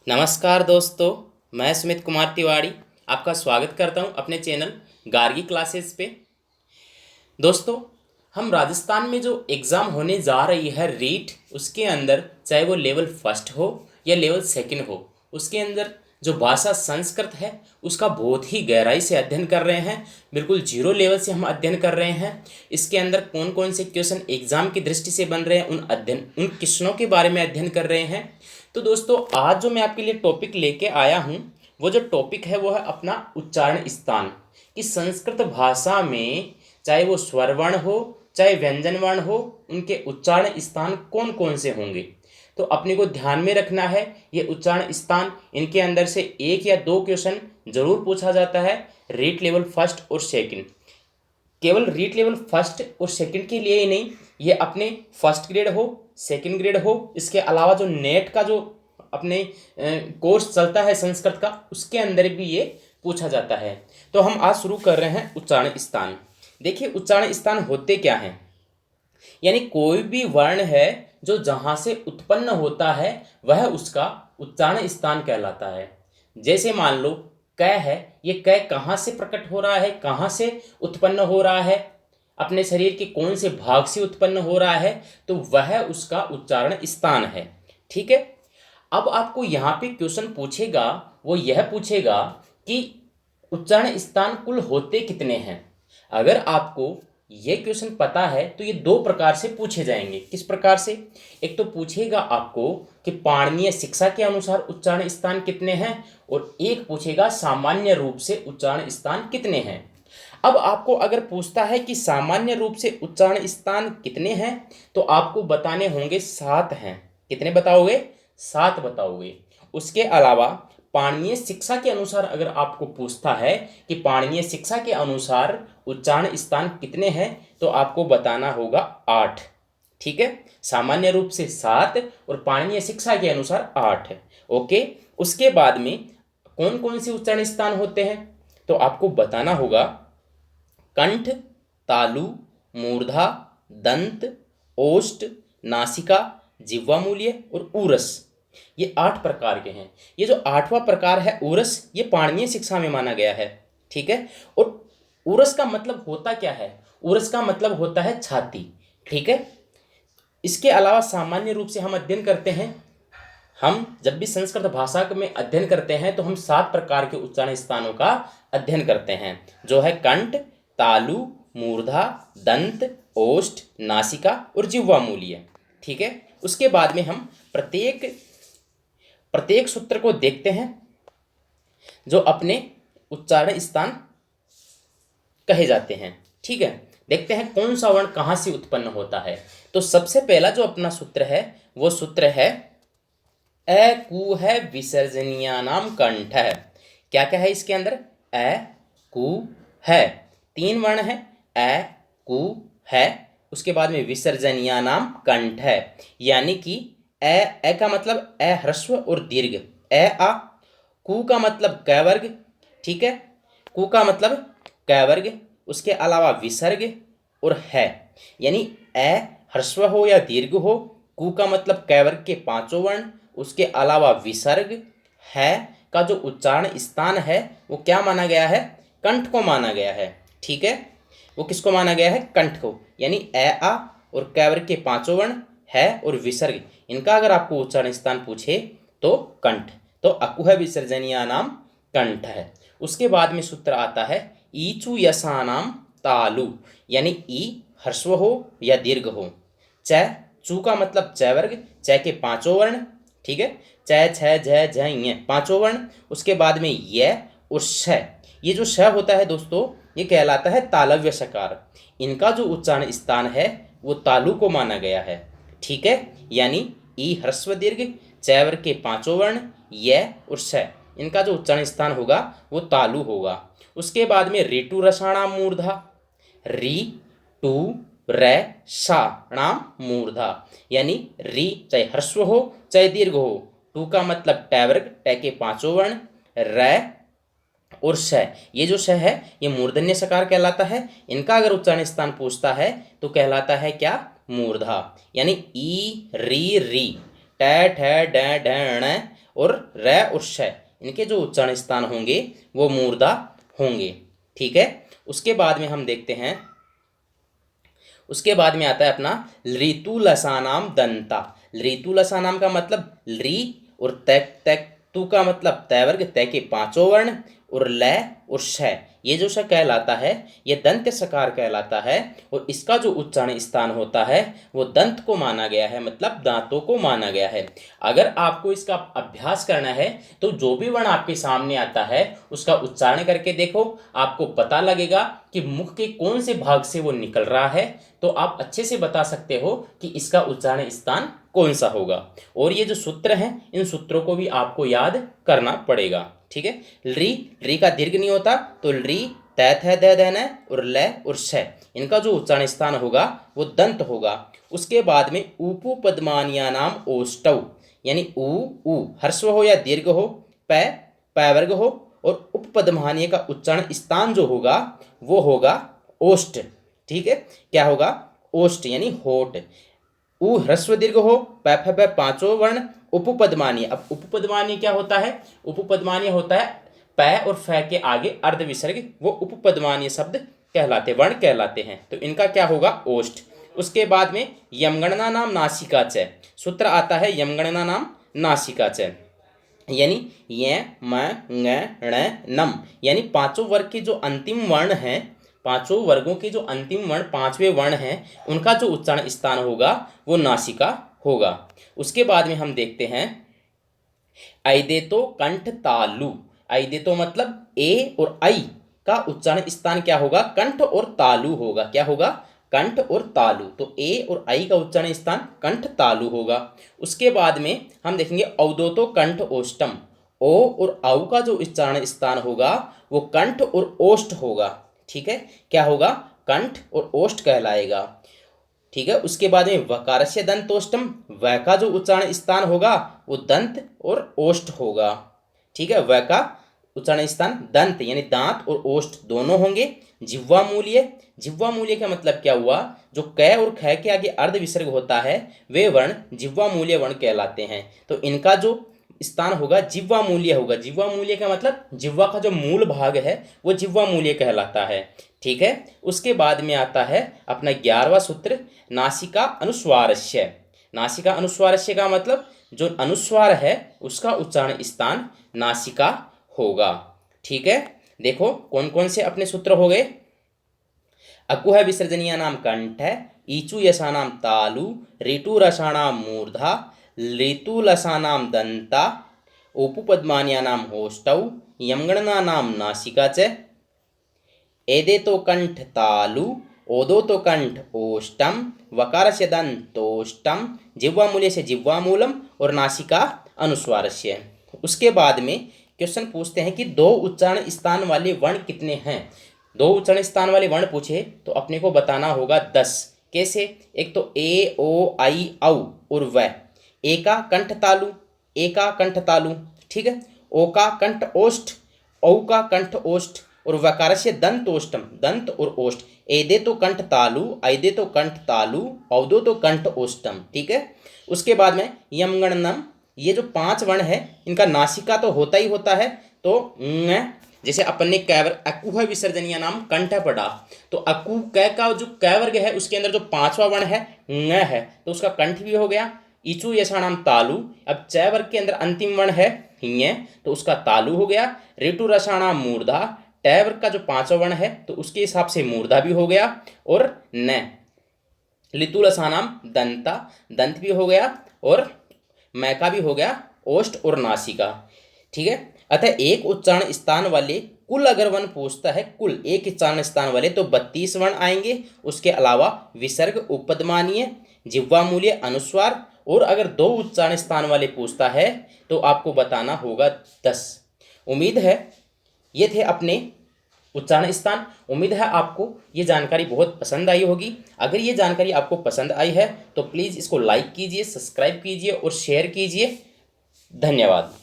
नमस्कार दोस्तों, मैं सुमित कुमार तिवारी आपका स्वागत करता हूं अपने चैनल गार्गी क्लासेस पे। दोस्तों, हम राजस्थान में जो एग्ज़ाम होने जा रही है रीट, उसके अंदर चाहे वो लेवल फर्स्ट हो या लेवल सेकंड हो, उसके अंदर जो भाषा संस्कृत है उसका बहुत ही गहराई से अध्ययन कर रहे हैं। बिल्कुल जीरो लेवल से हम अध्ययन कर रहे हैं। इसके अंदर कौन कौन से क्वेश्चन एग्जाम की दृष्टि से बन रहे हैं उन क्वेश्चनों के बारे में अध्ययन कर रहे हैं। तो दोस्तों, आज जो मैं आपके लिए टॉपिक लेके आया हूँ, वो जो टॉपिक है वो है अपना उच्चारण स्थान। कि संस्कृत भाषा में चाहे वो स्वर वर्ण हो चाहे व्यंजन वर्ण हो, उनके उच्चारण स्थान कौन कौन से होंगे। तो अपने को ध्यान में रखना है ये उच्चारण स्थान। इनके अंदर से एक या दो क्वेश्चन जरूर पूछा जाता है रीट लेवल फर्स्ट और सेकंड। केवल रीट लेवल फर्स्ट और सेकंड के लिए ही नहीं, ये अपने फर्स्ट ग्रेड हो सेकंड ग्रेड हो, इसके अलावा जो नेट का जो अपने कोर्स चलता है संस्कृत का, उसके अंदर भी ये पूछा जाता है। तो हम आज शुरू कर रहे हैं उच्चारण स्थान। देखिए, उच्चारण स्थान होते क्या हैं। यानी कोई भी वर्ण है जो जहाँ से उत्पन्न होता है वह उसका उच्चारण स्थान कहलाता है। जैसे मान लो क है, ये क कहाँ से प्रकट हो रहा है, कहाँ से उत्पन्न हो रहा है, अपने शरीर के कौन से भाग से उत्पन्न हो रहा है, तो वह उसका उच्चारण स्थान है। ठीक है। अब आपको यहाँ पे क्वेश्चन पूछेगा, वो यह पूछेगा कि उच्चारण स्थान कुल होते कितने हैं। अगर आपको ये क्वेश्चन पता है तो ये दो प्रकार से पूछे जाएंगे। किस प्रकार से? एक तो पूछेगा आपको कि पाणिनीय शिक्षा के अनुसार उच्चारण स्थान कितने हैं, और एक पूछेगा सामान्य रूप से उच्चारण स्थान कितने हैं। अब आपको अगर पूछता है कि सामान्य रूप से उच्चारण स्थान कितने हैं, तो आपको बताने होंगे 7 हैं। कितने बताओगे? 7 बताओगे। उसके अलावा पाणिनीय शिक्षा के अनुसार अगर आपको पूछता है कि पाणिनीय शिक्षा के अनुसार उच्चारण स्थान कितने हैं, तो आपको बताना होगा 8। ठीक है। सामान्य रूप से 7 और पाणिनीय शिक्षा के अनुसार 8 है। ओके। उसके बाद में कौन कौन से उच्चारण स्थान होते हैं, तो आपको बताना होगा कंठ, तालु, मूर्धा, दंत, ओष्ठ, नासिका, जिह्वामूल्य और ऊरस। ये 8 प्रकार के हैं। ये जो 8वां प्रकार है ऊरस, ये पाणिनीय शिक्षा में माना गया है। ठीक है। और ऊरस का मतलब होता क्या है? ऊरस का मतलब होता है छाती। ठीक है। इसके अलावा सामान्य रूप से हम अध्ययन करते हैं, हम जब भी संस्कृत भाषा में अध्ययन करते हैं तो हम 7 प्रकार के उच्चारण स्थानों का अध्ययन करते हैं, जो है कंठ, तालु, मूर्धा, दंत, ओष्ठ, नासिका और जिह्वामूल्य। ठीक है। उसके बाद में हम प्रत्येक प्रत्येक सूत्र को देखते हैं जो अपने उच्चारण स्थान कहे जाते हैं। ठीक है। देखते हैं कौन सा वर्ण कहाँ से उत्पन्न होता है। तो सबसे पहला जो अपना सूत्र है वो सूत्र है अ कु है विसर्जनीय नाम कंठ है। क्या क्या है इसके अंदर? अ कु है, 3 वर्ण है, अ कु है, उसके बाद में विसर्जनीय नाम कंठ है। यानी कि अ का मतलब अ ह्रस्व और दीर्घ, अ आ। कु का मतलब क वर्ग। ठीक है। कु का मतलब क वर्ग, उसके अलावा विसर्ग और है। यानी अ ह्रस्व हो या दीर्घ हो, कु का मतलब क वर्ग के 5 वर्ण, उसके अलावा विसर्ग, है का जो उच्चारण स्थान है वो क्या माना गया है? कंठ को माना गया है। ठीक है। वो किसको माना गया है? कंठ को। यानी अ आ और क वर्ग के 5 वर्ण, है और विसर्ग, इनका अगर आपको उच्चारण स्थान पूछे तो कंठ। तो अकुह विसर्जनीय नाम कंठ है। उसके बाद में सूत्र आता है ईचु यसानाम तालु। यानी ई ह्रस्व हो या दीर्घ हो। च चू का मतलब च वर्ग, च के 5 वर्ण। ठीक है। च छ झ झ ञ 5 वर्ण। उसके बाद में य और श। ये जो श होता है दोस्तों, ये कहलाता है तालव्य सकार। इनका जो उच्चारण स्थान है वो तालु को माना गया है। ठीक है। यानी ई ह्रस्व दीर्घ, च वर्ग के 5 वर्ण, य और श, इनका जो उच्चारण स्थान होगा वो तालु होगा। उसके बाद में ऋतु रसाणाम मूर्धा, री टू र सा णाम मूर्धा। यानी री चाहे ह्रस्व हो चाहे दीर्घ हो, टू का मतलब ट वर्ग, ट के 5 वर्ण, र और श, ये जो श है ये मूर्धन्य सकार कहलाता है। इनका अगर उच्चारण स्थान पूछता है तो कहलाता है क्या? मूर्धा। यानी ई री री, ट ट ठ ड ढ ण और र और श, इनके जो उच्चारण स्थान होंगे वो मूर्धा होंगे। ठीक है। उसके बाद में हम देखते हैं, उसके बाद में आता है अपना ऋतु लसानाम दंता। ऋतु लसानाम का मतलब री और तक तक, तु का मतलब तय वर्ग, तय के पांचों वर्ण, और ल और श, ये जो श कहलाता है ये दंत सकार कहलाता है। और इसका जो उच्चारण स्थान होता है वो दंत को माना गया है, मतलब दांतों को माना गया है। अगर आपको इसका अभ्यास करना है तो जो भी वर्ण आपके सामने आता है उसका उच्चारण करके देखो, आपको पता लगेगा कि मुख के कौन से भाग से वो निकल रहा है, तो आप अच्छे से बता सकते हो कि इसका उच्चारण स्थान कौन सा होगा। और ये जो सूत्र हैं इन सूत्रों को भी आपको याद करना पड़ेगा। ठीक है। री का दीर्घ नहीं होता, तो री तय थ द ध न और ल और श, इनका जो उच्चारण स्थान होगा वो दंत होगा। उसके बाद में उपपद्मानिया नाम ओष्टव, यानी ऊ ह्रस्व हो या दीर्घ हो, पै वर्ग हो, और उपपद्मानीय का उच्चारण स्थान जो होगा वो होगा ओष्ठ। ठीक है। क्या होगा? ओष्ठ, यानी होठ। उ ह्रस्व दीर्घ हो, पै फ प पांचों वर्ण, उपपद्मानीय। अब उपपद्मानीय क्या होता है? उपपद्मानीय होता है पै और फ के आगे अर्ध विसर्ग, वो उपपद्मानीय शब्द कहलाते, वर्ण कहलाते हैं। तो इनका क्या होगा? ओष्ठ। उसके बाद में यमगणना नाम नासिका च, सूत्र आता है यमगणना नाम नासिका च, यानी य म ङ ण नम, यानी पांचों वर्ग के जो अंतिम वर्ण हैं, पांचों वर्गों के जो अंतिम वर्ण, पांचवें वर्ण हैं, उनका जो उच्चारण स्थान होगा वो नासिका होगा। उसके बाद में हम देखते हैं ऐदेतो कंठ तालु। ऐदेतो मतलब ए और आई का उच्चारण स्थान क्या होगा? कंठ और तालु होगा। क्या होगा? कंठ और तालु। तो ए और आई का उच्चारण स्थान कंठ तालु होगा। उसके बाद में हम देखेंगे अवदोतो कंठ ओष्टम। ओ और औ का जो उच्चारण स्थान होगा वो कंठ और ओष्ठ होगा। ठीक है। क्या होगा? कंठ और ओष्ठ कहलाएगा। ठीक है। उसके बाद में वकारस्य दंतोष्टम, व का जो उच्चारण स्थान होगा वो दंत और ओष्ठ होगा। ठीक है। व का उच्चारण स्थान दंत यानी दांत और ओष्ठ दोनों होंगे। जिह्वा मूल्य, जिह्वा मूल्य का मतलब क्या हुआ? जो क और ख के आगे अर्ध विसर्ग होता है वे वर्ण जिह्वा मूल्य वर्ण कहलाते हैं। तो इनका जो स्थान होगा जिह्वा मूल्य होगा। जिह्वा मूल्य का मतलब जिह्वा का जो मूल भाग है वो जिह्वा मूल्य कहलाता है। ठीक है। उसके बाद में आता है अपना 11वां सूत्र नासिका अनुस्वारस्य। नासिका अनुस्वारस्य का मतलब जो अनुस्वार है उसका उच्चारण स्थान नासिका होगा। ठीक है। देखो कौन कौन से अपने सूत्र हो गए। अकुह विसर्जनीय नाम कंठ, ईचु यशानाम तालु, ऋतु रसाणाम मूर्धा, ऋतु लसानाम दंता, उपपद्मान्या नाम होष्टौ, यमगणना नाम नासिका च। एदे तो कंठ तालु, ओदो तो कंठ ओष्टम, वकार से दंतोष्टम, जिह्वा मूल्य से जिह्वा मूलम, और नासिका अनुस्वारस्य। उसके बाद में क्वेश्चन पूछते हैं कि दो उच्चारण स्थान वाले वर्ण कितने हैं। दो उच्चारण स्थान वाले वर्ण पूछे तो अपने को बताना होगा 10। कैसे? एक तो ए ओ आई औ और व। ए का कंठ तालु, ए का कंठ तालु। ठीक है। ओ का कंठ ओष्ठ, औ का कंठ ओष्ठ, और वकार से दंतोष्टम, दंत और ओष्ठ। एदे तो कंठ तालु, ऐदे तो कंठ तालु, औदो तो कंठ ओष्टम। ठीक है। उसके बाद में यमगणनम, ये जो 5 वर्ण है इनका नासिका तो होता ही होता है। तो जैसे अपन ने कैवर अकुह विसर्जनीय नाम कंठ पढ़ा, तो अकु कै का जो कै वर्ग है उसके अंदर जो 5वां वर्ण है ङ है, तो उसका कंठ भी हो गया। इचु यशाणाम तालु, अब च वर्ग के अंदर अंतिम वर्ण है हिय, तो उसका तालु हो गया। ऋतु रसाणाम मूर्धा, ट वर्ग का जो 5वां वर्ण है तो उसके हिसाब से मूर्धा भी हो गया। और न लितु रसानाम दंता, दंत भी हो गया। और मै का भी हो गया ओष्ठ और नासिका। ठीक है। अतः एक उच्चारण स्थान वाले कुल अगर वर्ण पूछता है, कुल एक उच्चारण स्थान वाले, तो 32 वर्ण आएंगे। उसके अलावा विसर्ग, उपपद्मानीय, जिह्वा मूल्य, अनुस्वार, और अगर 2 उच्चारण स्थान वाले पूछता है तो आपको बताना होगा 10। उम्मीद है ये थे अपने उच्चारण स्थान। उम्मीद है आपको ये जानकारी बहुत पसंद आई होगी। अगर ये जानकारी आपको पसंद आई है तो प्लीज़ इसको लाइक कीजिए, सब्सक्राइब कीजिए और शेयर कीजिए। धन्यवाद।